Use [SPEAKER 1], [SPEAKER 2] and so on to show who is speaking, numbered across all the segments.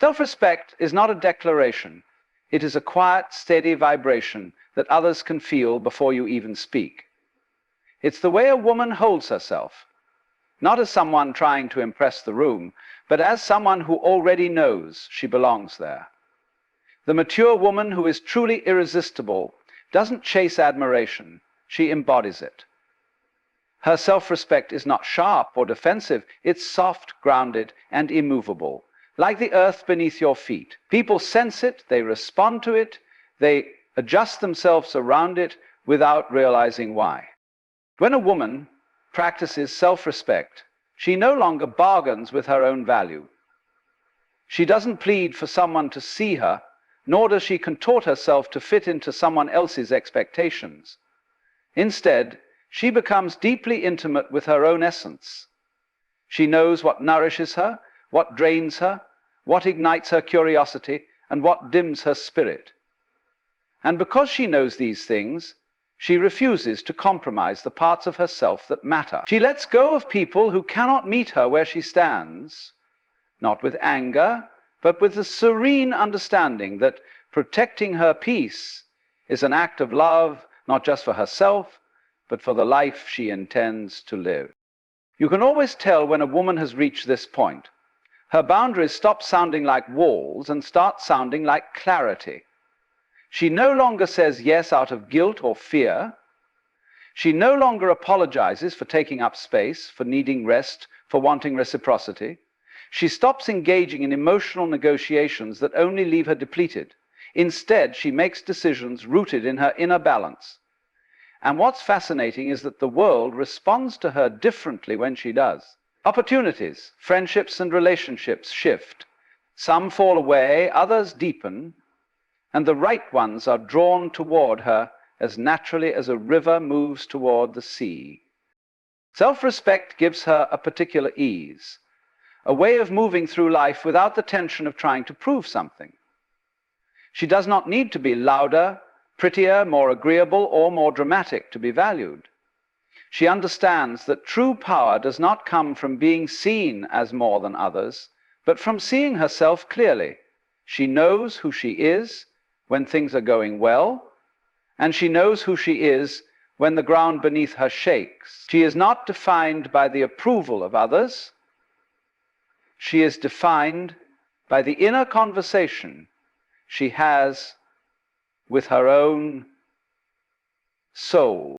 [SPEAKER 1] Self-respect is not a declaration. It is a quiet, steady vibration that others can feel before you even speak. It's the way a woman holds herself, not as someone trying to impress the room, but as someone who already knows she belongs there. The mature woman who is truly irresistible doesn't chase admiration, she embodies it. Her self-respect is not sharp or defensive, it's soft, grounded, and immovable, like the earth beneath your feet. People sense it, they respond to it, they adjust themselves around it without realizing why. When a woman practices self-respect, she no longer bargains with her own value. She doesn't plead for someone to see her, nor does she contort herself to fit into someone else's expectations. Instead, she becomes deeply intimate with her own essence. She knows what nourishes her, what drains her, what ignites her curiosity, and what dims her spirit. And because she knows these things, she refuses to compromise the parts of herself that matter. She lets go of people who cannot meet her where she stands, not with anger, but with the serene understanding that protecting her peace is an act of love, not just for herself, but for the life she intends to live. You can always tell when a woman has reached this point. Her boundaries stop sounding like walls and start sounding like clarity. She no longer says yes out of guilt or fear. She no longer apologizes for taking up space, for needing rest, for wanting reciprocity. She stops engaging in emotional negotiations that only leave her depleted. Instead, she makes decisions rooted in her inner balance. And what's fascinating is that the world responds to her differently when she does. Opportunities, friendships, and relationships shift. Some fall away, others deepen, and the right ones are drawn toward her as naturally as a river moves toward the sea. Self-respect gives her a particular ease, a way of moving through life without the tension of trying to prove something. She does not need to be louder, prettier, more agreeable, or more dramatic to be valued. She understands that true power does not come from being seen as more than others, but from seeing herself clearly. She knows who she is when things are going well, and she knows who she is when the ground beneath her shakes. She is not defined by the approval of others. She is defined by the inner conversation she has with her own soul.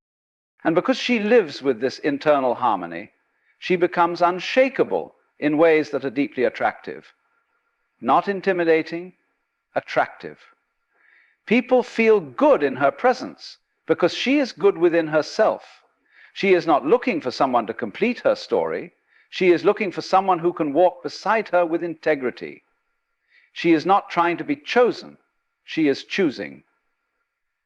[SPEAKER 1] And because she lives with this internal harmony, she becomes unshakable in ways that are deeply attractive. Not intimidating, attractive. People feel good in her presence because she is good within herself. She is not looking for someone to complete her story. She is looking for someone who can walk beside her with integrity. She is not trying to be chosen. She is choosing.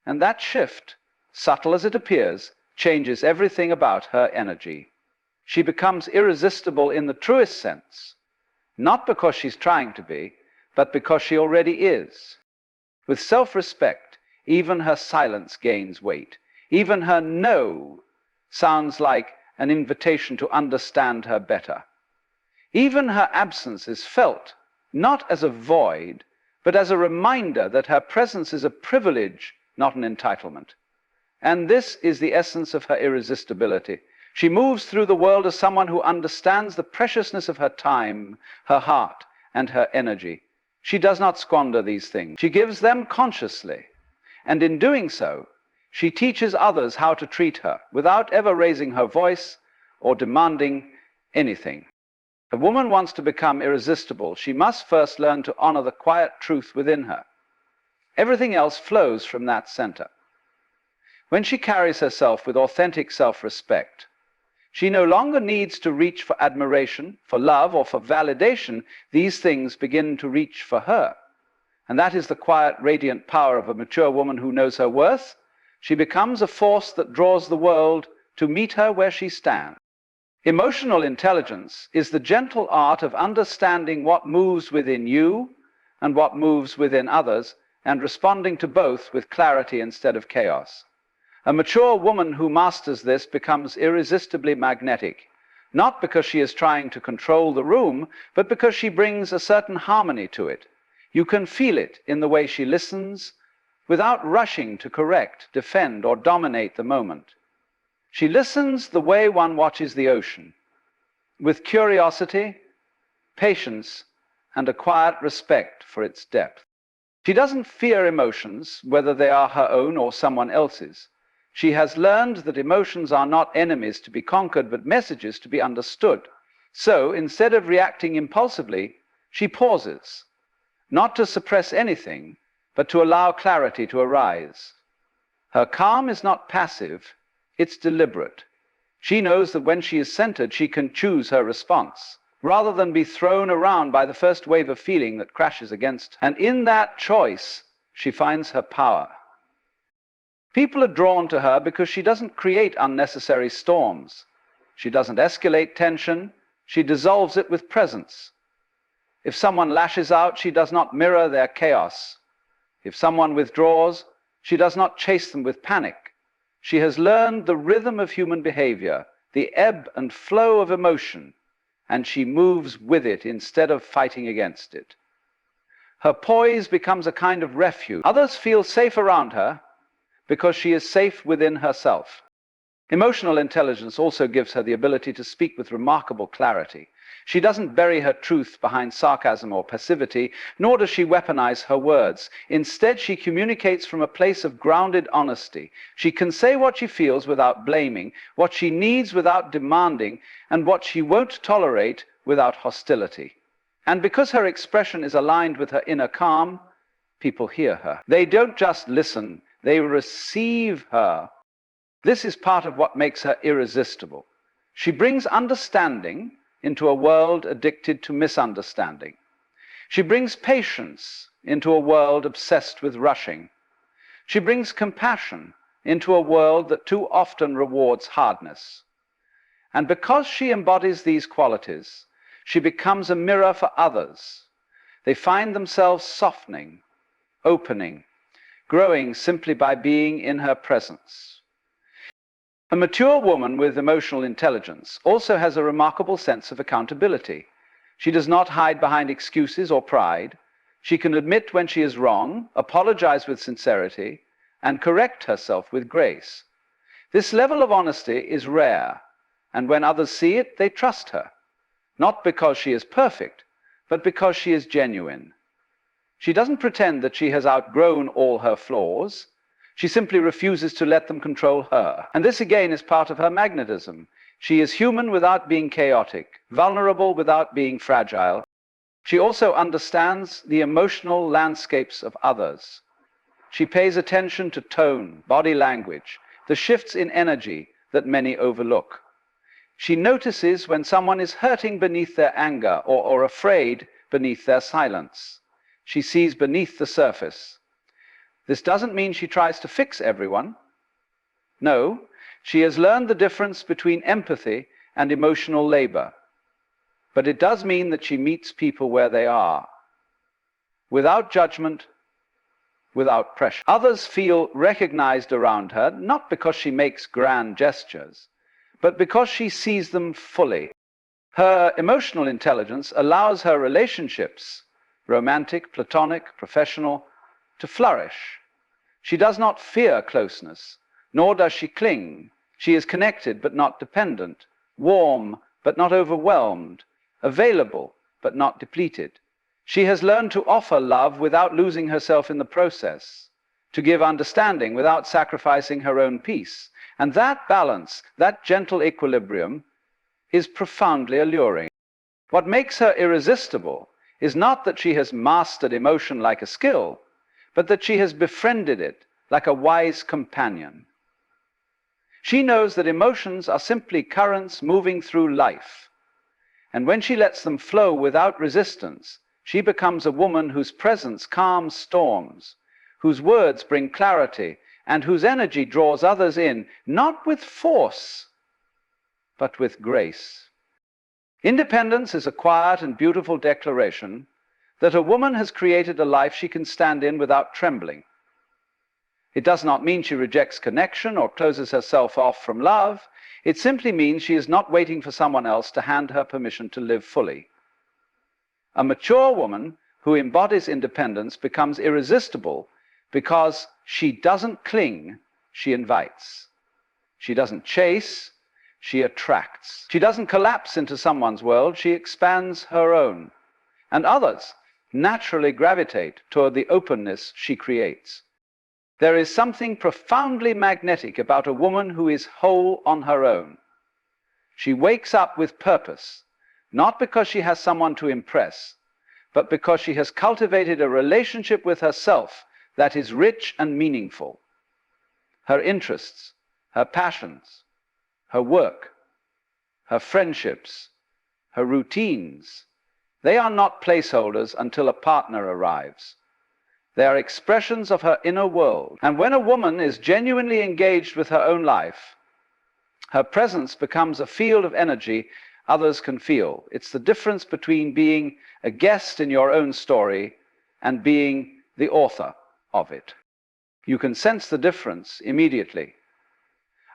[SPEAKER 1] And that shift, subtle as it appears, changes everything about her energy. She becomes irresistible in the truest sense, not because she's trying to be, but because she already is. With self-respect, even her silence gains weight. Even her no sounds like an invitation to understand her better. Even her absence is felt, not as a void, but as a reminder that her presence is a privilege, not an entitlement. And this is the essence of her irresistibility. She moves through the world as someone who understands the preciousness of her time, her heart, and her energy. She does not squander these things. She gives them consciously. And in doing so, she teaches others how to treat her without ever raising her voice or demanding anything. If a woman wants to become irresistible, she must first learn to honor the quiet truth within her. Everything else flows from that center. When she carries herself with authentic self-respect, she no longer needs to reach for admiration, for love, or for validation. These things begin to reach for her. And that is the quiet, radiant power of a mature woman who knows her worth. She becomes a force that draws the world to meet her where she stands. Emotional intelligence is the gentle art of understanding what moves within you and what moves within others, and responding to both with clarity instead of chaos. A mature woman who masters this becomes irresistibly magnetic, not because she is trying to control the room, but because she brings a certain harmony to it. You can feel it in the way she listens, without rushing to correct, defend, or dominate the moment. She listens the way one watches the ocean, with curiosity, patience, and a quiet respect for its depth. She doesn't fear emotions, whether they are her own or someone else's. She has learned that emotions are not enemies to be conquered, but messages to be understood. So, instead of reacting impulsively, she pauses, not to suppress anything, but to allow clarity to arise. Her calm is not passive, it's deliberate. She knows that when she is centered, she can choose her response, rather than be thrown around by the first wave of feeling that crashes against her. And in that choice, she finds her power. People are drawn to her because she doesn't create unnecessary storms. She doesn't escalate tension, she dissolves it with presence. If someone lashes out, she does not mirror their chaos. If someone withdraws, she does not chase them with panic. She has learned the rhythm of human behavior, the ebb and flow of emotion, and she moves with it instead of fighting against it. Her poise becomes a kind of refuge. Others feel safe around her because she is safe within herself. Emotional intelligence also gives her the ability to speak with remarkable clarity. She doesn't bury her truth behind sarcasm or passivity, nor does she weaponize her words. Instead, she communicates from a place of grounded honesty. She can say what she feels without blaming, what she needs without demanding, and what she won't tolerate without hostility. And because her expression is aligned with her inner calm, people hear her. They don't just listen, they receive her. This is part of what makes her irresistible. She brings understanding into a world addicted to misunderstanding. She brings patience into a world obsessed with rushing. She brings compassion into a world that too often rewards hardness. And because she embodies these qualities, she becomes a mirror for others. They find themselves softening, opening, growing simply by being in her presence. A mature woman with emotional intelligence also has a remarkable sense of accountability. She does not hide behind excuses or pride. She can admit when she is wrong, apologize with sincerity, and correct herself with grace. This level of honesty is rare, and when others see it, they trust her, not because she is perfect, but because she is genuine. She doesn't pretend that she has outgrown all her flaws. She simply refuses to let them control her. And this again is part of her magnetism. She is human without being chaotic, vulnerable without being fragile. She also understands the emotional landscapes of others. She pays attention to tone, body language, the shifts in energy that many overlook. She notices when someone is hurting beneath their anger or afraid beneath their silence. She sees beneath the surface. This doesn't mean she tries to fix everyone. No, she has learned the difference between empathy and emotional labor. But it does mean that she meets people where they are, without judgment, without pressure. Others feel recognized around her, not because she makes grand gestures, but because she sees them fully. Her emotional intelligence allows her relationships, romantic, platonic, professional, to flourish. She does not fear closeness, nor does she cling. She is connected but not dependent, warm but not overwhelmed, available but not depleted. She has learned to offer love without losing herself in the process, to give understanding without sacrificing her own peace. And that balance, that gentle equilibrium, is profoundly alluring. What makes her irresistible is not that she has mastered emotion like a skill, but that she has befriended it like a wise companion. She knows that emotions are simply currents moving through life, and when she lets them flow without resistance, she becomes a woman whose presence calms storms, whose words bring clarity, and whose energy draws others in, not with force, but with grace. Independence is a quiet and beautiful declaration that a woman has created a life she can stand in without trembling. It does not mean she rejects connection or closes herself off from love. It simply means she is not waiting for someone else to hand her permission to live fully. A mature woman who embodies independence becomes irresistible because she doesn't cling, she invites. She doesn't chase, she attracts. She doesn't collapse into someone's world, she expands her own. And others naturally gravitate toward the openness she creates. There is something profoundly magnetic about a woman who is whole on her own. She wakes up with purpose, not because she has someone to impress, but because she has cultivated a relationship with herself that is rich and meaningful. Her interests, her passions, her work, her friendships, her routines, they are not placeholders until a partner arrives. They are expressions of her inner world. And when a woman is genuinely engaged with her own life, her presence becomes a field of energy others can feel. It's the difference between being a guest in your own story and being the author of it. You can sense the difference immediately.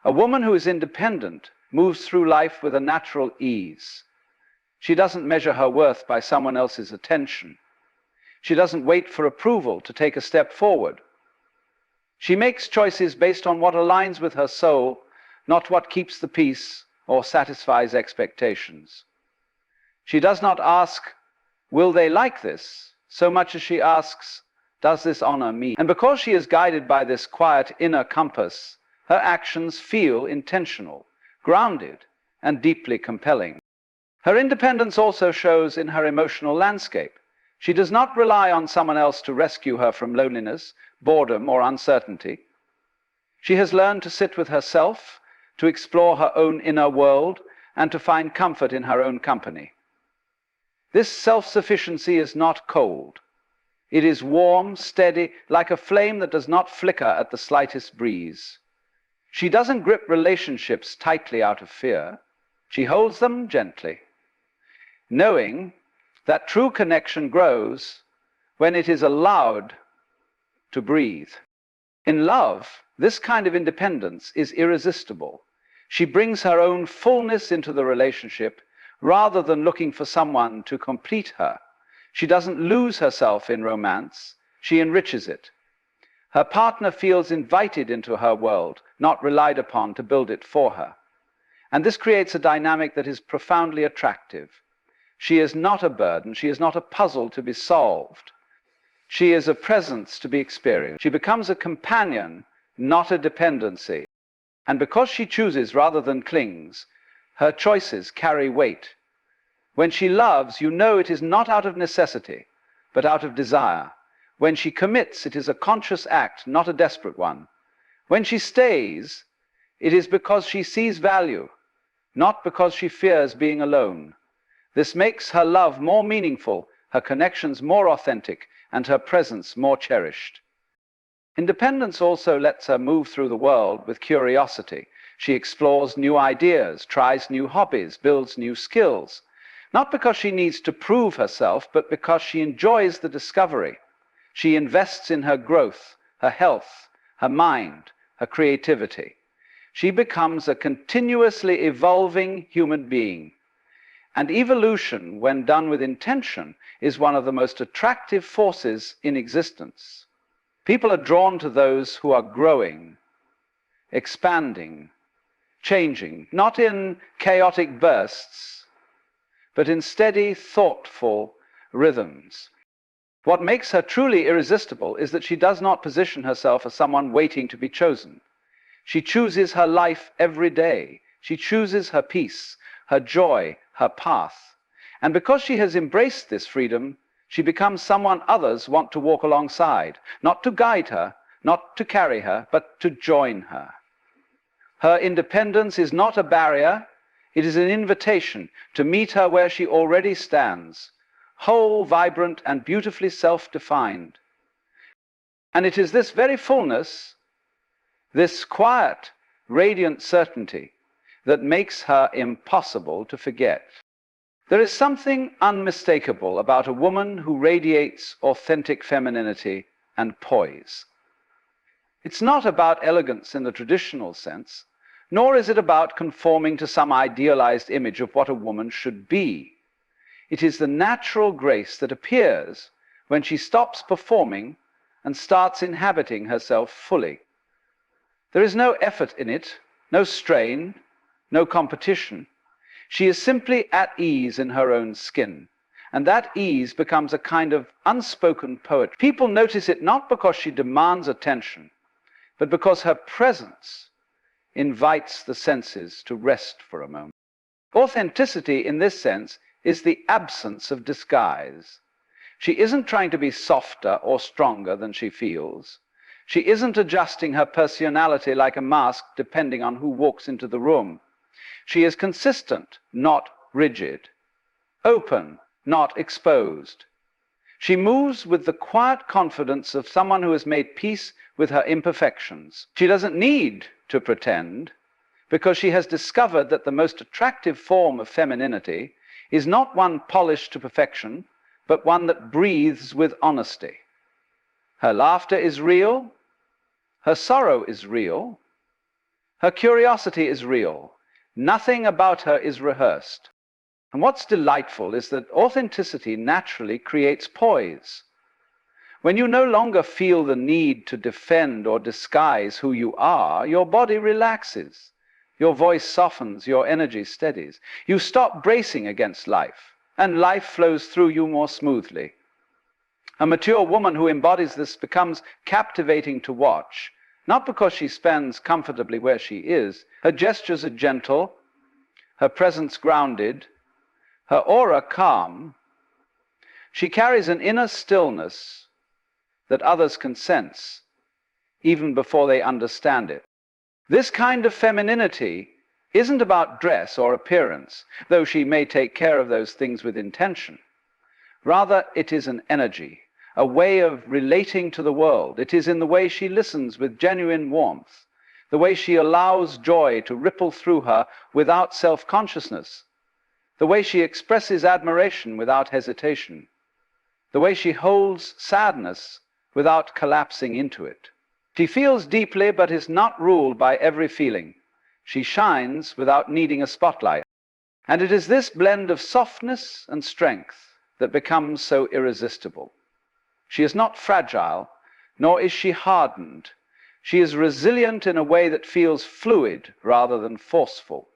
[SPEAKER 1] A woman who is independent moves through life with a natural ease. She doesn't measure her worth by someone else's attention. She doesn't wait for approval to take a step forward. She makes choices based on what aligns with her soul, not what keeps the peace or satisfies expectations. She does not ask, will they like this, so much as she asks, does this honor me? And because she is guided by this quiet inner compass, her actions feel intentional, grounded, and deeply compelling. Her independence also shows in her emotional landscape. She does not rely on someone else to rescue her from loneliness, boredom, or uncertainty. She has learned to sit with herself, to explore her own inner world, and to find comfort in her own company. This self-sufficiency is not cold. It is warm, steady, like a flame that does not flicker at the slightest breeze. She doesn't grip relationships tightly out of fear. She holds them gently, knowing that true connection grows when it is allowed to breathe. In love, this kind of independence is irresistible. She brings her own fullness into the relationship rather than looking for someone to complete her. She doesn't lose herself in romance, she enriches it. Her partner feels invited into her world, not relied upon to build it for her. And this creates a dynamic that is profoundly attractive. She is not a burden, she is not a puzzle to be solved. She is a presence to be experienced. She becomes a companion, not a dependency. And because she chooses rather than clings, her choices carry weight. When she loves, you know it is not out of necessity, but out of desire. When she commits, it is a conscious act, not a desperate one. When she stays, it is because she sees value, not because she fears being alone. This makes her love more meaningful, her connections more authentic, and her presence more cherished. Independence also lets her move through the world with curiosity. She explores new ideas, tries new hobbies, builds new skills. Not because she needs to prove herself, but because she enjoys the discovery. She invests in her growth, her health, her mind, her creativity. She becomes a continuously evolving human being. And evolution, when done with intention, is one of the most attractive forces in existence. People are drawn to those who are growing, expanding, changing, not in chaotic bursts, but in steady, thoughtful rhythms. What makes her truly irresistible is that she does not position herself as someone waiting to be chosen. She chooses her life every day. She chooses her peace, her joy, her path. And because she has embraced this freedom, she becomes someone others want to walk alongside, not to guide her, not to carry her, but to join her. Her independence is not a barrier, it is an invitation to meet her where she already stands, whole, vibrant, and beautifully self-defined. And it is this very fullness, this quiet, radiant certainty, that makes her impossible to forget. There is something unmistakable about a woman who radiates authentic femininity and poise. It's not about elegance in the traditional sense, nor is it about conforming to some idealized image of what a woman should be. It is the natural grace that appears when she stops performing and starts inhabiting herself fully. There is no effort in it, no strain, no competition. She is simply at ease in her own skin, and that ease becomes a kind of unspoken poetry. People notice it not because she demands attention, but because her presence invites the senses to rest for a moment. Authenticity, in this sense, is the absence of disguise. She isn't trying to be softer or stronger than she feels. She isn't adjusting her personality like a mask depending on who walks into the room. She is consistent, not rigid, open, not exposed. She moves with the quiet confidence of someone who has made peace with her imperfections. She doesn't need to pretend, because she has discovered that the most attractive form of femininity is not one polished to perfection, but one that breathes with honesty. Her laughter is real, her sorrow is real, her curiosity is real. Nothing about her is rehearsed. And what's delightful is that authenticity naturally creates poise. When you no longer feel the need to defend or disguise who you are, your body relaxes, your voice softens, your energy steadies. You stop bracing against life, and life flows through you more smoothly. A mature woman who embodies this becomes captivating to watch, not because she stands comfortably where she is. Her gestures are gentle, her presence grounded, her aura calm. She carries an inner stillness that others can sense, even before they understand it. This kind of femininity isn't about dress or appearance, though she may take care of those things with intention. Rather, it is an energy, a way of relating to the world. It is in the way she listens with genuine warmth, the way she allows joy to ripple through her without self-consciousness, the way she expresses admiration without hesitation, the way she holds sadness without collapsing into it. She feels deeply but is not ruled by every feeling. She shines without needing a spotlight. And it is this blend of softness and strength that becomes so irresistible. She is not fragile, nor is she hardened. She is resilient in a way that feels fluid rather than forceful.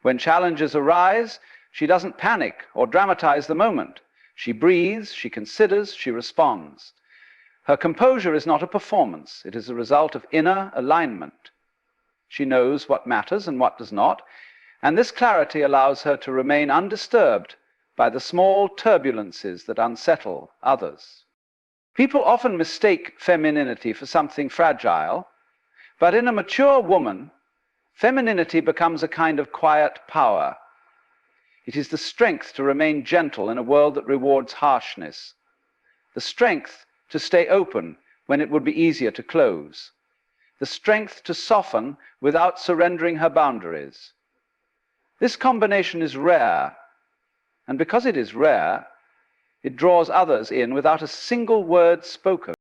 [SPEAKER 1] When challenges arise, she doesn't panic or dramatize the moment. She breathes, she considers, she responds. Her composure is not a performance. It is a result of inner alignment. She knows what matters and what does not, and this clarity allows her to remain undisturbed by the small turbulences that unsettle others. People often mistake femininity for something fragile, but in a mature woman, femininity becomes a kind of quiet power. It is the strength to remain gentle in a world that rewards harshness, the strength to stay open when it would be easier to close, the strength to soften without surrendering her boundaries. This combination is rare, and because it is rare, it draws others in without a single word spoken.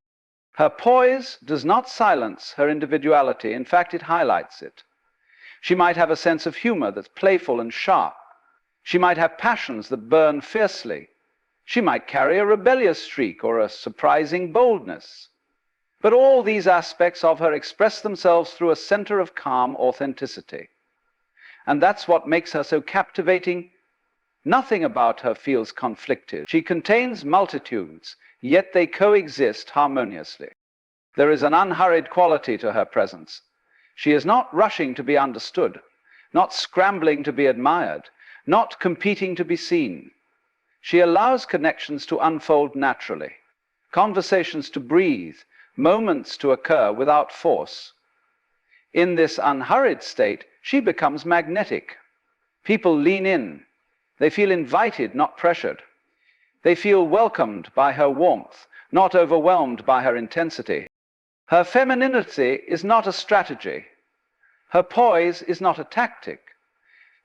[SPEAKER 1] Her poise does not silence her individuality. In fact, it highlights it. She might have a sense of humor that's playful and sharp. She might have passions that burn fiercely. She might carry a rebellious streak or a surprising boldness. But all these aspects of her express themselves through a center of calm authenticity. And that's what makes her so captivating. Nothing about her feels conflicted. She contains multitudes, yet they coexist harmoniously. There is an unhurried quality to her presence. She is not rushing to be understood, not scrambling to be admired, not competing to be seen. She allows connections to unfold naturally, conversations to breathe, moments to occur without force. In this unhurried state, she becomes magnetic. People lean in. They feel invited, not pressured. They feel welcomed by her warmth, not overwhelmed by her intensity. Her femininity is not a strategy. Her poise is not a tactic.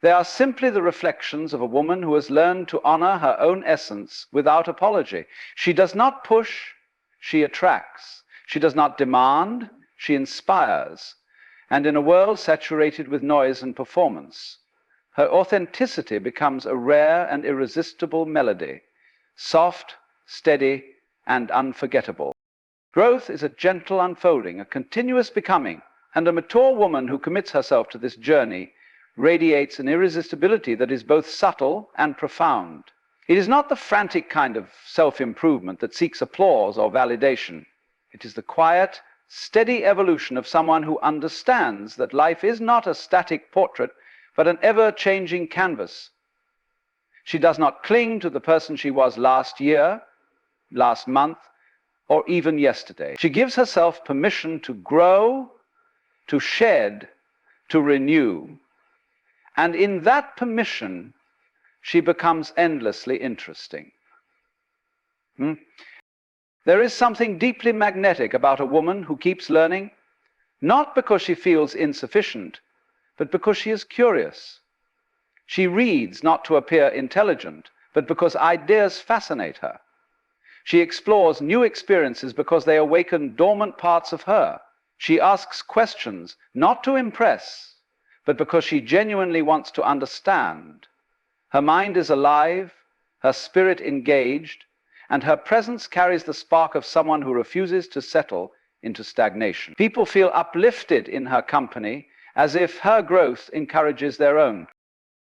[SPEAKER 1] They are simply the reflections of a woman who has learned to honor her own essence without apology. She does not push, she attracts. She does not demand, she inspires, and in a world saturated with noise and performance, her authenticity becomes a rare and irresistible melody, soft, steady, and unforgettable. Growth is a gentle unfolding, a continuous becoming, and a mature woman who commits herself to this journey radiates an irresistibility that is both subtle and profound. It is not the frantic kind of self-improvement that seeks applause or validation. It is the quiet, steady evolution of someone who understands that life is not a static portrait, but an ever-changing canvas. She does not cling to the person she was last year, last month, or even yesterday. She gives herself permission to grow, to shed, to renew. And in that permission, she becomes endlessly interesting. There is something deeply magnetic about a woman who keeps learning, not because she feels insufficient, but because she is curious. She reads not to appear intelligent, but because ideas fascinate her. She explores new experiences because they awaken dormant parts of her. She asks questions not to impress, but because she genuinely wants to understand. Her mind is alive, her spirit engaged, and her presence carries the spark of someone who refuses to settle into stagnation. People feel uplifted in her company, as if her growth encourages their own.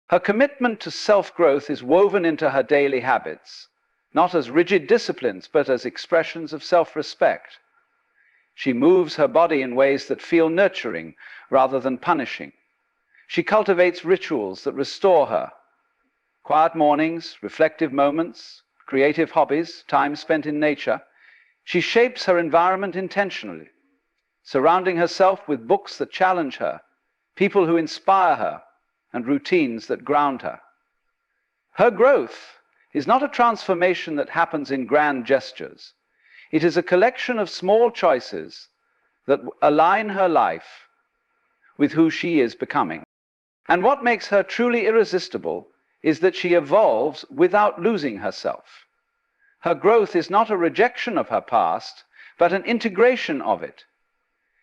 [SPEAKER 1] Her commitment to self-growth is woven into her daily habits, not as rigid disciplines, but as expressions of self-respect. She moves her body in ways that feel nurturing rather than punishing. She cultivates rituals that restore her. Quiet mornings, reflective moments, creative hobbies, time spent in nature. She shapes her environment intentionally, surrounding herself with books that challenge her, people who inspire her, and routines that ground her. Her growth is not a transformation that happens in grand gestures. It is a collection of small choices that align her life with who she is becoming. And what makes her truly irresistible is that she evolves without losing herself. Her growth is not a rejection of her past, but an integration of it.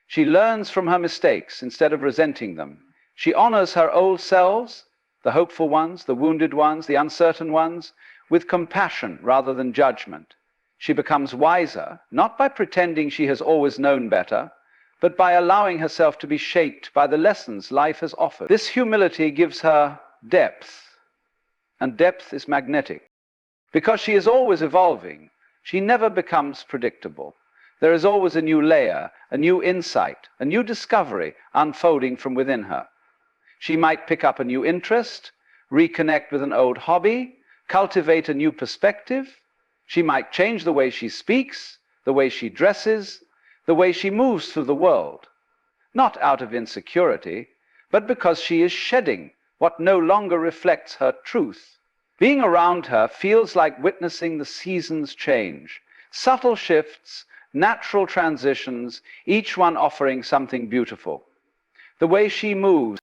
[SPEAKER 1] She learns from her mistakes instead of resenting them. She honors her old selves, the hopeful ones, the wounded ones, the uncertain ones, with compassion rather than judgment. She becomes wiser, not by pretending she has always known better, but by allowing herself to be shaped by the lessons life has offered. This humility gives her depth, and depth is magnetic. Because she is always evolving, she never becomes predictable. There is always a new layer, a new insight, a new discovery unfolding from within her. She might pick up a new interest, reconnect with an old hobby, cultivate a new perspective. She might change the way she speaks, the way she dresses, the way she moves through the world, not out of insecurity, but because she is shedding what no longer reflects her truth. Being around her feels like witnessing the seasons change, subtle shifts, natural transitions, each one offering something beautiful. The way she moves,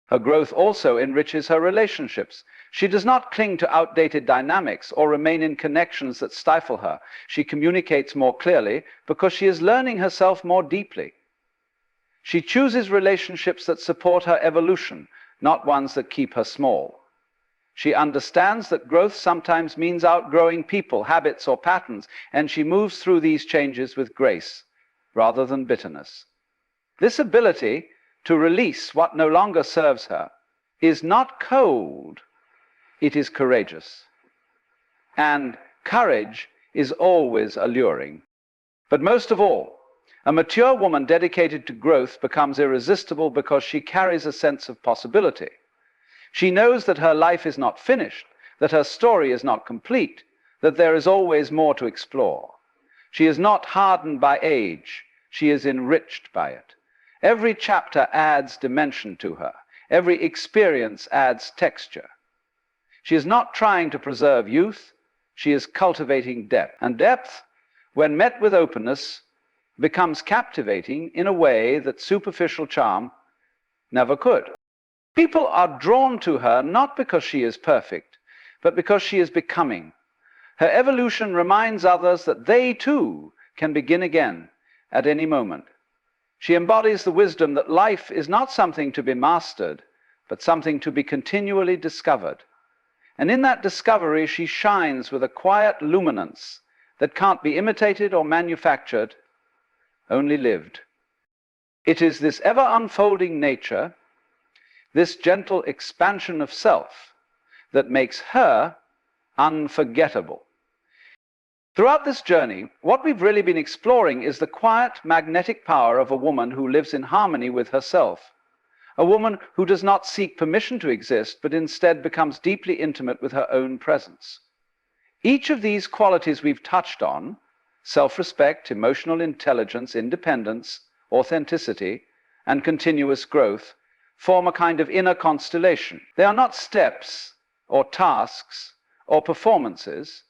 [SPEAKER 1] her growth also enriches her relationships. She does not cling to outdated dynamics or remain in connections that stifle her. She communicates more clearly because she is learning herself more deeply. She chooses relationships that support her evolution, not ones that keep her small. She understands that growth sometimes means outgrowing people, habits, or patterns, and she moves through these changes with grace rather than bitterness. This ability to release what no longer serves her is not cold, it is courageous. And courage is always alluring. But most of all, a mature woman dedicated to growth becomes irresistible because she carries a sense of possibility. She knows that her life is not finished, that her story is not complete, that there is always more to explore. She is not hardened by age, she is enriched by it. Every chapter adds dimension to her. Every experience adds texture. She is not trying to preserve youth, she is cultivating depth. And depth, when met with openness, becomes captivating in a way that superficial charm never could. People are drawn to her not because she is perfect, but because she is becoming. Her evolution reminds others that they too can begin again at any moment. She embodies the wisdom that life is not something to be mastered, but something to be continually discovered. And in that discovery, she shines with a quiet luminance that can't be imitated or manufactured, only lived. It is this ever-unfolding nature, this gentle expansion of self, that makes her unforgettable. Throughout this journey, what we've really been exploring is the quiet, magnetic power of a woman who lives in harmony with herself. A woman who does not seek permission to exist, but instead becomes deeply intimate with her own presence. Each of these qualities we've touched on, self-respect, emotional intelligence, independence, authenticity, and continuous growth, form a kind of inner constellation. They are not steps, or tasks, or performances.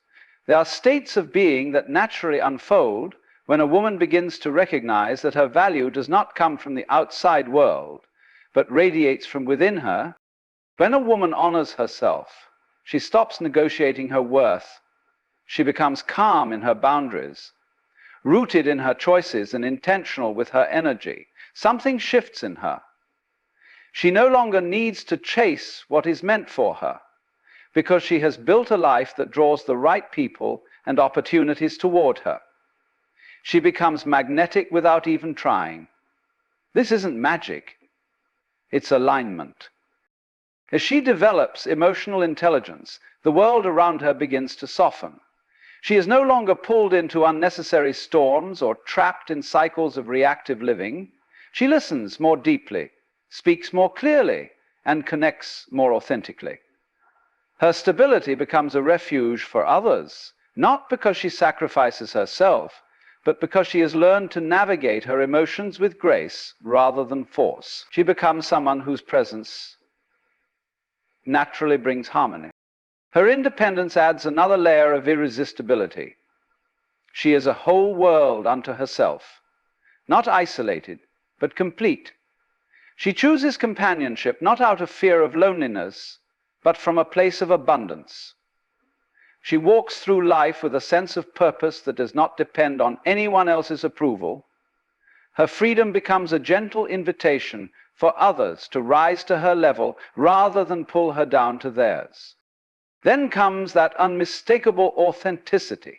[SPEAKER 1] They are states of being that naturally unfold when a woman begins to recognize that her value does not come from the outside world, but radiates from within her. When a woman honors herself, she stops negotiating her worth. She becomes calm in her boundaries, rooted in her choices and intentional with her energy. Something shifts in her. She no longer needs to chase what is meant for her, because she has built a life that draws the right people and opportunities toward her. She becomes magnetic without even trying. This isn't magic. It's alignment. As she develops emotional intelligence, the world around her begins to soften. She is no longer pulled into unnecessary storms or trapped in cycles of reactive living. She listens more deeply, speaks more clearly, and connects more authentically. Her stability becomes a refuge for others, not because she sacrifices herself, but because she has learned to navigate her emotions with grace rather than force. She becomes someone whose presence naturally brings harmony. Her independence adds another layer of irresistibility. She is a whole world unto herself, not isolated, but complete. She chooses companionship not out of fear of loneliness, but from a place of abundance. She walks through life with a sense of purpose that does not depend on anyone else's approval. Her freedom becomes a gentle invitation for others to rise to her level rather than pull her down to theirs. Then comes that unmistakable authenticity,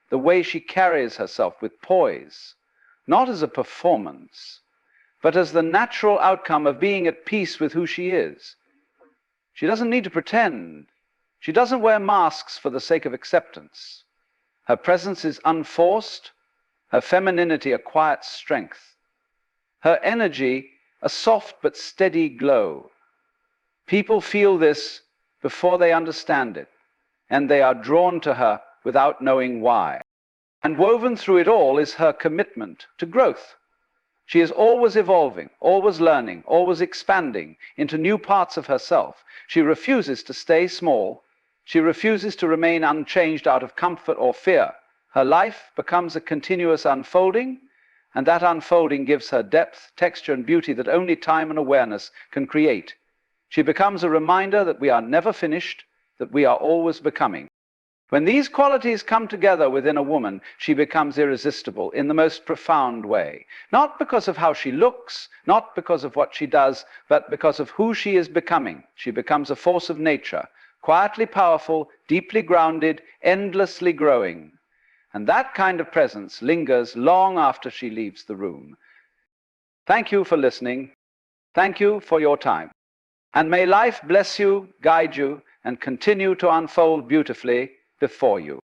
[SPEAKER 1] the way she carries herself with poise, not as a performance, but as the natural outcome of being at peace with who she is. She doesn't need to pretend. She doesn't wear masks for the sake of acceptance. Her presence is unforced, her femininity a quiet strength, her energy a soft but steady glow. People feel this before they understand it, and they are drawn to her without knowing why. And woven through it all is her commitment to growth. She is always evolving, always learning, always expanding into new parts of herself. She refuses to stay small. She refuses to remain unchanged out of comfort or fear. Her life becomes a continuous unfolding, and that unfolding gives her depth, texture, and beauty that only time and awareness can create. She becomes a reminder that we are never finished, that we are always becoming. When these qualities come together within a woman, she becomes irresistible in the most profound way. Not because of how she looks, not because of what she does, but because of who she is becoming. She becomes a force of nature, quietly powerful, deeply grounded, endlessly growing. And that kind of presence lingers long after she leaves the room. Thank you for listening. Thank you for your time. And may life bless you, guide you, and continue to unfold beautifully before you.